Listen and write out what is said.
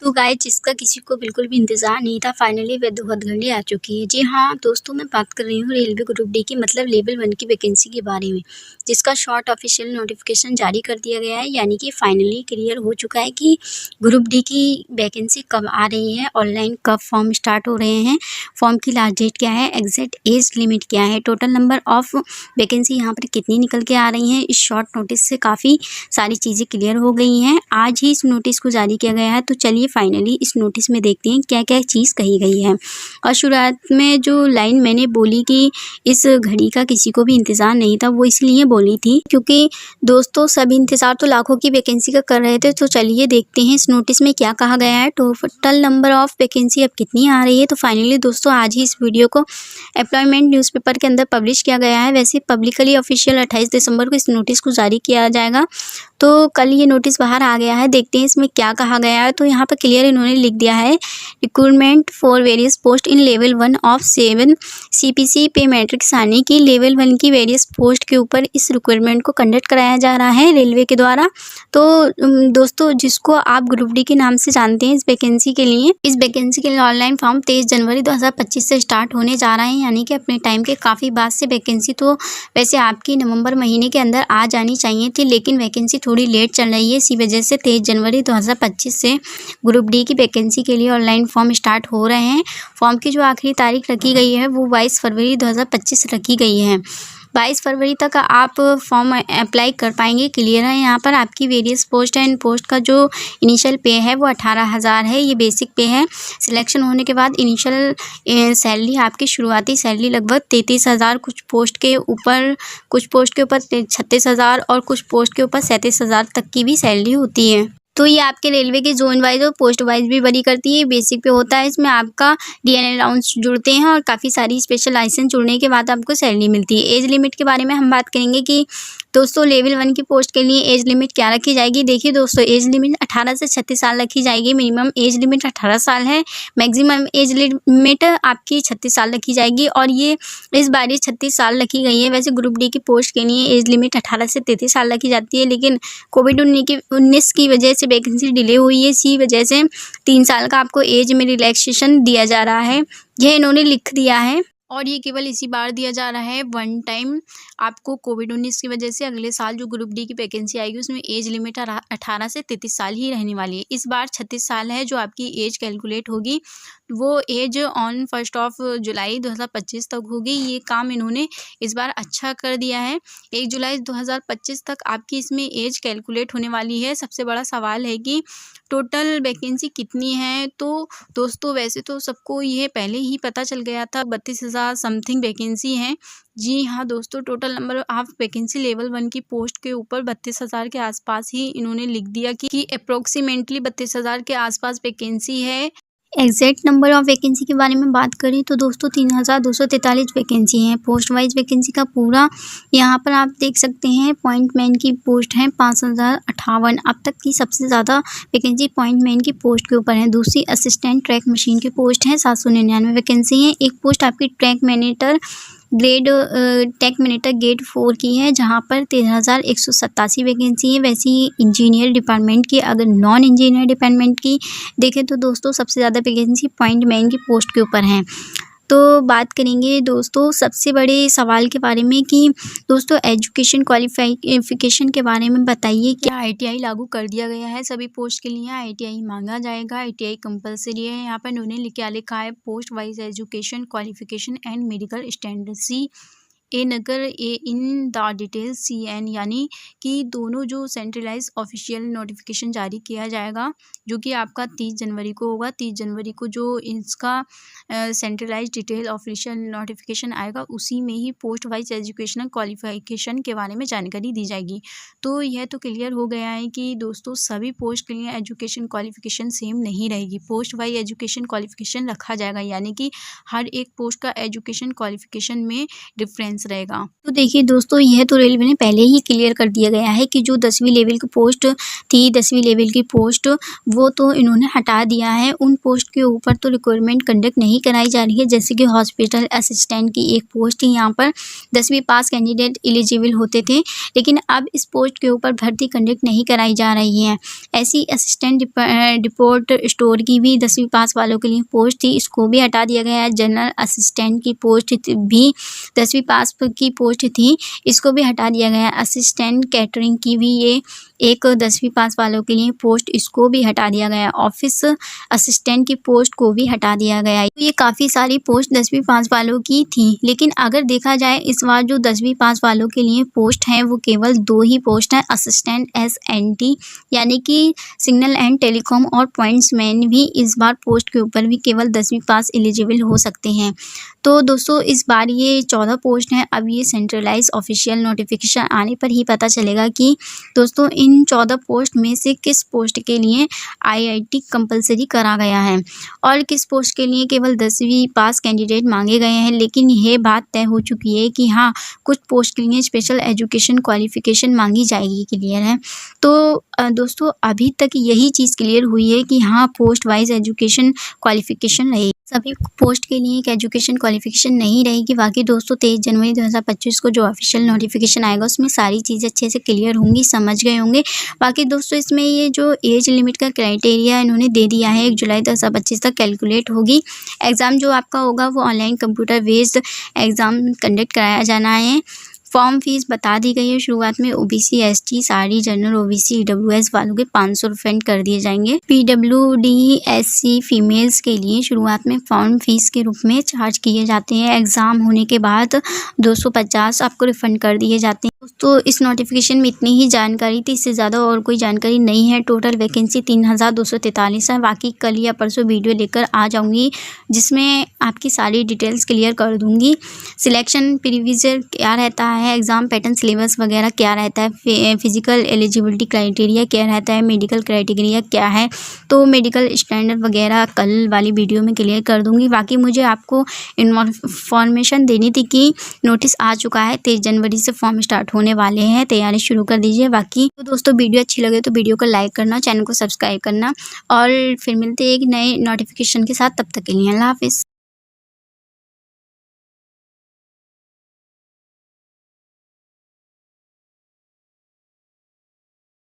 तो गाइस जिसका किसी को बिल्कुल भी इंतज़ार नहीं था, फाइनली वह दुखद घड़ी आ चुकी है। जी हाँ, दोस्तों मैं बात कर रही हूँ रेलवे ग्रुप डी की मतलब लेवल 1 की वैकेंसी के बारे में, जिसका शॉर्ट ऑफिशियल नोटिफिकेशन जारी कर दिया गया है। यानी कि फाइनली क्लियर हो चुका है कि ग्रुप डी की वैकेंसी कब आ रही है, ऑनलाइन कब फॉर्म स्टार्ट हो रहे हैं, फॉर्म की लास्ट डेट क्या है, एग्जैक्ट एज लिमिट क्या है, टोटल नंबर ऑफ वैकेंसी यहाँ पर कितनी निकल के आ रही हैं। इस शॉर्ट नोटिस से काफ़ी सारी चीज़ें क्लियर हो गई हैं। आज ही इस नोटिस को जारी किया गया है, तो चलिए फाइनली इस नोटिस में देखते हैं क्या क्या चीज़ कही गई है। और शुरुआत में जो लाइन मैंने बोली कि इस घड़ी का किसी को भी इंतज़ार नहीं था, वो इसलिए बोली थी क्योंकि दोस्तों सब इंतज़ार तो लाखों की वैकेंसी का कर रहे थे। तो चलिए देखते हैं इस नोटिस में क्या कहा गया है, टोटल नंबर ऑफ वैकेंसी अब कितनी आ रही है। तो फाइनली दोस्तों आज ही इस वीडियो को एम्प्लॉयमेंट न्यूज़पेपर के अंदर पब्लिश किया गया है। वैसे पब्लिकली ऑफिशियल 28 दिसंबर को इस नोटिस को जारी किया जाएगा, तो कल ये नोटिस बाहर आ गया है। देखते हैं इसमें क्या कहा गया है। तो यहाँ पर क्लियर इन्होंने लिख दिया है, recruitment for various post in level 1 of 7 CPC पे मैट्रिक्स आने की लेवल 1 की वेरियस पोस्ट के ऊपर इस रिक्रूटमेंट को कंडक्ट कराया जा रहा है रेलवे के द्वारा। तो दोस्तों जिसको आप ग्रुप डी के नाम से जानते हैं, इस वैकेंसी के लिए ऑनलाइन फॉर्म 23 जनवरी 2025 से स्टार्ट होने जा रहे हैं। यानी कि अपने टाइम के काफ़ी बाद से वैकेंसी तो वैसे आपकी नवंबर महीने के अंदर आ जानी चाहिए थी, लेकिन वैकेंसी थोड़ी लेट चल रही है। इसी वजह से 23 जनवरी 2025 से ग्रुप डी की वैकेंसी के लिए ऑनलाइन फॉर्म स्टार्ट हो रहे हैं। फॉर्म की जो आखिरी तारीख रखी गई है वो 22 फरवरी 2025 रखी गई है। 22 फरवरी तक आप फॉर्म अप्लाई कर पाएंगे। क्लियर है यहाँ पर आपकी वेरियस पोस्ट है। इन पोस्ट का जो इनिशियल पे है वो 18,000 है, ये बेसिक पे है। सिलेक्शन होने के बाद इनिशियल सैलरी आपकी शुरुआती सैलरी लगभग 33,000, कुछ पोस्ट के ऊपर 36,000 और कुछ पोस्ट के ऊपर 37,000 तक की भी सैलरी होती है। तो ये आपके रेलवे के जोन वाइज और पोस्ट वाइज भी वरी करती है। बेसिक पे होता है, इसमें आपका DNL अलाउंस जुड़ते हैं और काफ़ी सारी स्पेशल लाइसेंस जुड़ने के बाद आपको सैलरी मिलती है। एज लिमिट के बारे में हम बात करेंगे कि दोस्तों लेवल 1 की पोस्ट के लिए एज लिमिट क्या रखी जाएगी। देखिए दोस्तों, एज लिमिट 18 से 36 साल रखी जाएगी। मिनिमम एज लिमिट 18 साल है, मैक्सिमम एज लिमिट आपकी 36 साल रखी जाएगी और ये इस बार 36 साल रखी गई है। वैसे ग्रुप डी की पोस्ट के लिए एज लिमिट 18 से 33 साल रखी जाती है, लेकिन कोविड-19 की वजह से वैकेंसी डिले हुई है। इसी वजह से 3 साल का आपको एज में रिलैक्सेशन दिया जा रहा है, यह इन्होंने लिख दिया है। और ये केवल इसी बार दिया जा रहा है, वन टाइम। आपको कोविड-19 की वजह से अगले साल जो ग्रुप डी की वैकेंसी आएगी उसमें एज लिमिट 18 से 33 साल ही रहने वाली है। इस बार 36 साल है जो आपकी एज कैलकुलेट होगी, वो एज ऑन 1 जुलाई 2025 तक होगी। ये काम इन्होंने इस बार अच्छा कर दिया है। 1 जुलाई 2025 तक आपकी इसमें एज कैलकुलेट होने वाली है। सबसे बड़ा सवाल है कि टोटल वैकेंसी कितनी है। तो दोस्तों वैसे तो सबको ये पहले ही पता चल गया था, 32,000 समथिंग वैकेंसी हैं। जी हाँ दोस्तों, total number of vacancy level 1 की पोस्ट के ऊपर 32,000 के आसपास ही इन्होंने लिख दिया कि अप्रोक्सीमेटली 32,000 के आसपास वैकेंसी है। एग्जैक्ट नंबर ऑफ वैकेंसी के बारे में बात करें तो दोस्तों 3,243 वैकेंसी हैं। पोस्ट वाइज वैकेंसी का पूरा यहाँ पर आप देख सकते हैं। पॉइंटमैन की पोस्ट है 5,058। अब तक की सबसे ज़्यादा वैकेंसी पॉइंटमैन की पोस्ट के ऊपर है। दूसरी असिस्टेंट ट्रैक मशीन की पोस्ट है, 799 वैकेंसी है। एक पोस्ट आपकी ट्रैक मैनेटर ग्रेड 4 की है, जहां पर 13,187 वैकेंसी है। वैसे ही इंजीनियर डिपार्टमेंट की, अगर नॉन इंजीनियर डिपार्टमेंट की देखें तो दोस्तों सबसे ज़्यादा वैकेंसी पॉइंटमैन की पोस्ट के ऊपर हैं। तो बात करेंगे दोस्तों सबसे बड़े सवाल के बारे में कि दोस्तों एजुकेशन क्वालिफिकेशन के बारे में बताइए, क्या ITI लागू कर दिया गया है सभी पोस्ट के लिए। ITI मांगा जाएगा, ITI कंपलसरी है। यहाँ पर इन्होंने क्या लिखा है, post wise education qualification and medical standard Nagar in the detail CN, यानी कि दोनों जो सेंट्रलाइज ऑफिशियल नोटिफिकेशन जारी किया जाएगा जो कि आपका 30 जनवरी को होगा। 30 जनवरी को जो इसका सेंट्रलाइज डिटेल ऑफिशियल नोटिफिकेशन आएगा उसी में ही पोस्ट वाइज एजुकेशनल क्वालिफिकेशन के बारे में जानकारी दी जाएगी। तो यह तो क्लियर हो गया है कि दोस्तों सभी पोस्ट के लिए एजुकेशन क्वालिफिकेशन सेम नहीं रहेगी, पोस्ट वाइज एजुकेशन क्वालिफिकेशन रखा जाएगा। यानी कि हर एक पोस्ट का एजुकेशन क्वालिफिकेशन में डिफरेंस डिफरेंस रहेगा। तो देखिए दोस्तों, यह तो रेलवे ने पहले ही क्लियर कर दिया गया है कि जो 10वीं लेवल की पोस्ट थी, 10वीं लेवल की पोस्ट, वो तो इन्होंने हटा दिया है। उन पोस्ट के ऊपर तो रिक्वायरमेंट कंडक्ट नहीं कराई जा रही है। जैसे कि हॉस्पिटल असिस्टेंट की एक पोस्ट थी, यहाँ पर 10वीं पास कैंडिडेट एलिजिबल होते थे, लेकिन अब इस पोस्ट के ऊपर भर्ती कंडक्ट नहीं कराई जा रही है। ऐसी असिस्टेंट डिपोर्ट स्टोर की भी 10वीं पास वालों के लिए पोस्ट थी, इसको भी हटा दिया गया है। जनरल असिस्टेंट की पोस्ट भी 10वीं पास की पोस्ट थी, इसको भी हटा दिया गया है। असिस्टेंट कैटरिंग की भी ये एक 10वीं पास वालों के लिए पोस्ट, इसको भी हटा दिया गया है। ऑफिस असिस्टेंट की पोस्ट को भी हटा दिया गया है। तो ये काफ़ी सारी पोस्ट 10वीं पास वालों की थी, लेकिन अगर देखा जाए इस बार जो 10वीं पास वालों के लिए पोस्ट हैं वो केवल 2 ही पोस्ट हैं। असिस्टेंट SNT यानी कि सिग्नल एंड टेलीकॉम और पॉइंट्समैन भी इस बार पोस्ट के ऊपर भी केवल 10वीं पास एलिजिबल हो सकते हैं। तो दोस्तों, इस बार ये 14 पोस्ट हैं। अब ये सेंट्रलाइज ऑफिशियल नोटिफिकेशन आने पर ही पता चलेगा कि दोस्तों इन 14 पोस्ट में से किस पोस्ट के लिए IIT कंपलसरी करा गया है और किस पोस्ट के लिए केवल 10वीं पास कैंडिडेट मांगे गए हैं। लेकिन ये बात तय हो चुकी है कि हाँ, कुछ पोस्ट के लिए स्पेशल एजुकेशन क्वालिफिकेशन मांगी जाएगी, क्लियर है। तो दोस्तों, अभी तक यही चीज़ क्लियर हुई है कि हाँ, पोस्ट वाइज एजुकेशन क्वालिफिकेशन रहेगी। सभी पोस्ट के लिए एक एजुकेशन क्वालिफिकेशन नहीं रहेगी। बाकी दोस्तों, 23 जनवरी 2025 को जो ऑफिशियल नोटिफिकेशन आएगा उसमें सारी चीज़ें अच्छे से क्लियर होंगी, समझ गए होंगे। बाकी दोस्तों, इसमें ये जो एज लिमिट का क्राइटेरिया इन्होंने दे दिया है, 1 जुलाई 2025 तक कैलकुलेट होगी। एग्ज़ाम जो आपका होगा वो online computer based exam conduct कराया जाना है। फॉर्म फीस बता दी गई है। शुरुआत में OBC ST सारी जनरल OBC EWS वालों के 500 रुपये कर दिए जाएंगे। PWD SC फीमेल्स के लिए शुरुआत में फॉर्म फीस के रूप में चार्ज किए जाते हैं। एग्ज़ाम होने के बाद 250 आपको रिफ़ंड कर दिए जाते हैं। दोस्तों, इस नोटिफिकेशन में इतनी ही जानकारी थी, इससे ज़्यादा और कोई जानकारी नहीं है। टोटल वैकेंसी 3243 है। बाकी कल या परसों वीडियो लेकर आ जाऊँगी जिसमें आपकी सारी डिटेल्स क्लियर कर दूँगी। सिलेक्शन प्रोसीजर क्या रहता है, एग्ज़ाम पैटर्न, सिलेबस वगैरह क्या रहता है, फिजिकल एलिजिबिलिटी क्राइटेरिया क्या रहता है, मेडिकल क्राइटेरिया क्या है, तो मेडिकल स्टैंडर्ड वगैरह कल वाली वीडियो में क्लियर कर दूंगी। बाकी मुझे आपको इन्फॉर्मेशन देनी थी कि नोटिस आ चुका है, 23 जनवरी से फॉर्म स्टार्ट होने वाले हैं, तैयारी शुरू कर दीजिए। बाकी तो दोस्तों, वीडियो अच्छी लगे तो वीडियो को लाइक करना, चैनल को सब्सक्राइब करना और फिर मिलते हैं एक नए नोटिफिकेशन के साथ। तब तक के लिए अल्लाह हाफिज़।